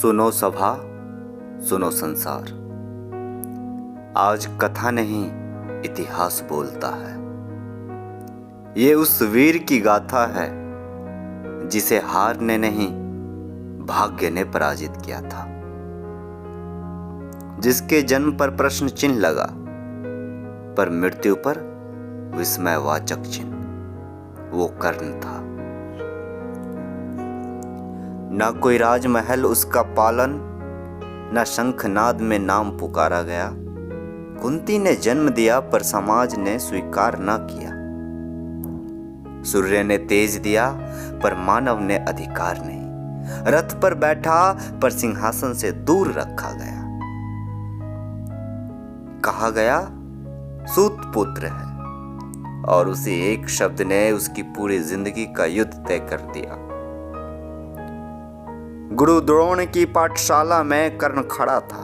सुनो सभा, सुनो संसार, आज कथा नहीं इतिहास बोलता है। ये उस वीर की गाथा है जिसे हार ने नहीं भाग्य ने पराजित किया था, जिसके जन्म पर प्रश्न चिन्ह लगा पर मृत्यु पर विस्मयवाचक चिन्ह वो कर्ण था। न कोई राजमहल उसका पालन, न शंखनाद में नाम पुकारा गया। कुंती ने जन्म दिया पर समाज ने स्वीकार न किया। सूर्य ने तेज दिया पर मानव ने अधिकार नहीं। रथ पर बैठा पर सिंहासन से दूर रखा गया। कहा गया सूत पुत्र है और उसी एक शब्द ने उसकी पूरी जिंदगी का युद्ध तय कर दिया। गुरु द्रोण की पाठशाला में कर्ण खड़ा था,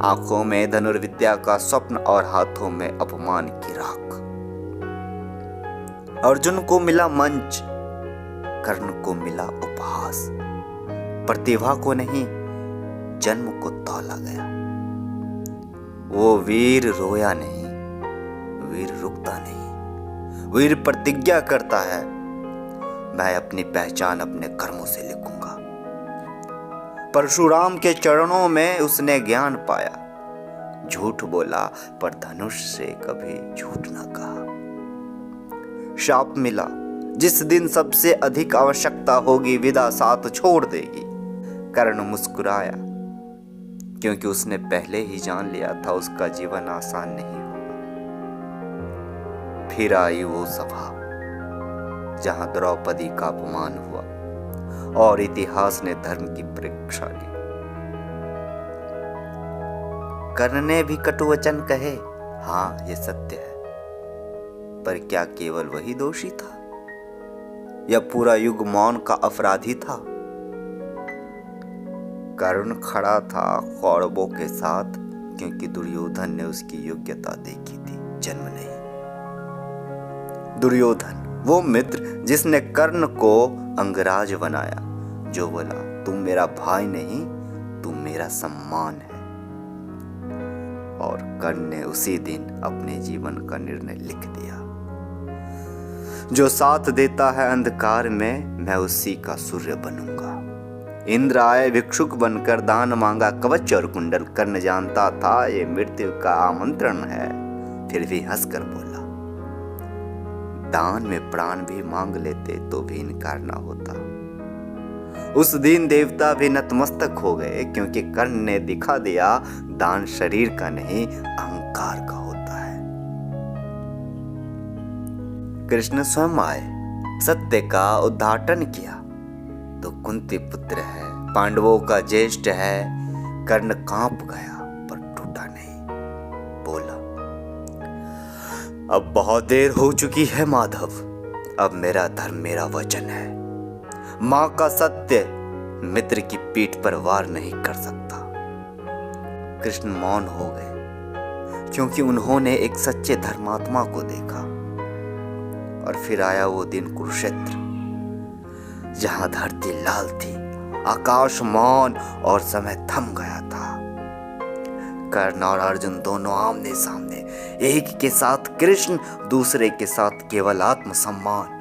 आंखों में धनुर्विद्या का स्वप्न और हाथों में अपमान की राख। अर्जुन को मिला मंच, कर्ण को मिला उपहास। प्रतिभा को नहीं, जन्म को तौला गया। वो वीर रोया नहीं, वीर रुकता नहीं। वीर प्रतिज्ञा करता है, मैं अपनी पहचान अपने कर्मों से लिखूंगा। परशुराम के चरणों में उसने ज्ञान पाया। झूठ बोला पर धनुष से कभी झूठ ना कहा। शाप मिला, जिस दिन सबसे अधिक आवश्यकता होगी विदा साथ छोड़ देगी। कर्ण मुस्कुराया क्योंकि उसने पहले ही जान लिया था उसका जीवन आसान नहीं होगा। फिर आई वो सभा जहां द्रौपदी का अपमान हुआ और इतिहास ने धर्म की परीक्षा ली। कर्ण ने भी कटु वचन कहे, हाँ ये सत्य है, पर क्या केवल वही दोषी था या पूरा युग मौन का अपराधी था? कर्ण खड़ा था कौरवों के साथ क्योंकि दुर्योधन ने उसकी योग्यता देखी थी, जन्म नहीं। दुर्योधन वो मित्र जिसने कर्ण को अंगराज बनाया, जो बोला तुम मेरा भाई नहीं, तुम मेरा सम्मान है। और कर्ण ने उसी दिन अपने जीवन का निर्णय लिख दिया, जो साथ देता है अंधकार में, मैं उसी का सूर्य बनूंगा। इंद्र आए भिक्षुक बनकर, दान मांगा कवच और कुंडल। कर्ण जानता था ये मृत्यु का आमंत्रण है, फिर भी हंसकर बोला, दान में प्राण भी मांग लेते तो भी इनकार ना होता। उस दिन देवता भी नतमस्तक हो गए क्योंकि कर्ण ने दिखा दिया दान शरीर का नहीं, अहंकार का होता है। कृष्ण स्वयं आए, सत्य का उद्घाटन किया। तो कुंती पुत्र है, पांडवों का ज्येष्ठ है। कर्ण कांप गया पर टूटा नहीं, बोला अब बहुत देर हो चुकी है माधव, अब मेरा धर्म मेरा वचन है। मां का सत्य मित्र की पीठ पर वार नहीं कर सकता। कृष्ण मौन हो गए क्योंकि उन्होंने एक सच्चे धर्मात्मा को देखा। और फिर आया वो दिन कुरुक्षेत्र, जहां धरती लाल थी, आकाश मौन और समय थम गया था। कर्ण और अर्जुन दोनों आमने सामने, एक के साथ कृष्ण, दूसरे के साथ केवल आत्मसम्मान।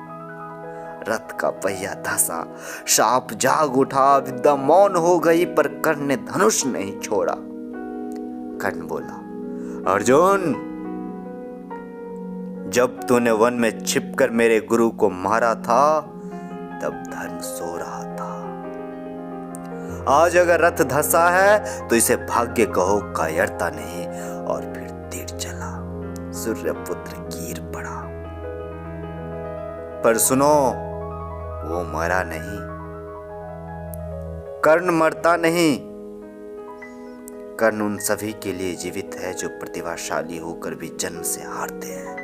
रथ का पहिया धंसा, शाप जाग उठा, विद्या मौन हो गई, पर कर्ण ने धनुष नहीं छोड़ा। कर्ण बोला, अर्जुन जब तूने वन में छिपकर मेरे गुरु को मारा था तब धर्म सो रहा था। आज अगर रथ धंसा है तो इसे भाग्य कहो, कायरता नहीं। और फिर तीर चला, सूर्य पुत्र गिर पड़ा। पर सुनो, वो मरा नहीं। कर्ण मरता नहीं। कर्ण उन सभी के लिए जीवित है जो प्रतिभाशाली होकर भी जन्म से हारते हैं,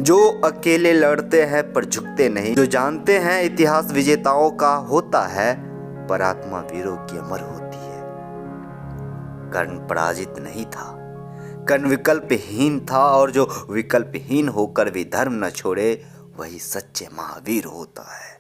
जो अकेले लड़ते हैं पर झुकते नहीं, जो जानते हैं इतिहास विजेताओं का होता है पर आत्मा वीरों की अमर होती है। कर्ण पराजित नहीं था, कर्ण विकल्पहीन था, और जो विकल्पहीन होकर भी धर्म न छोड़े वही सच्चे महावीर होता है।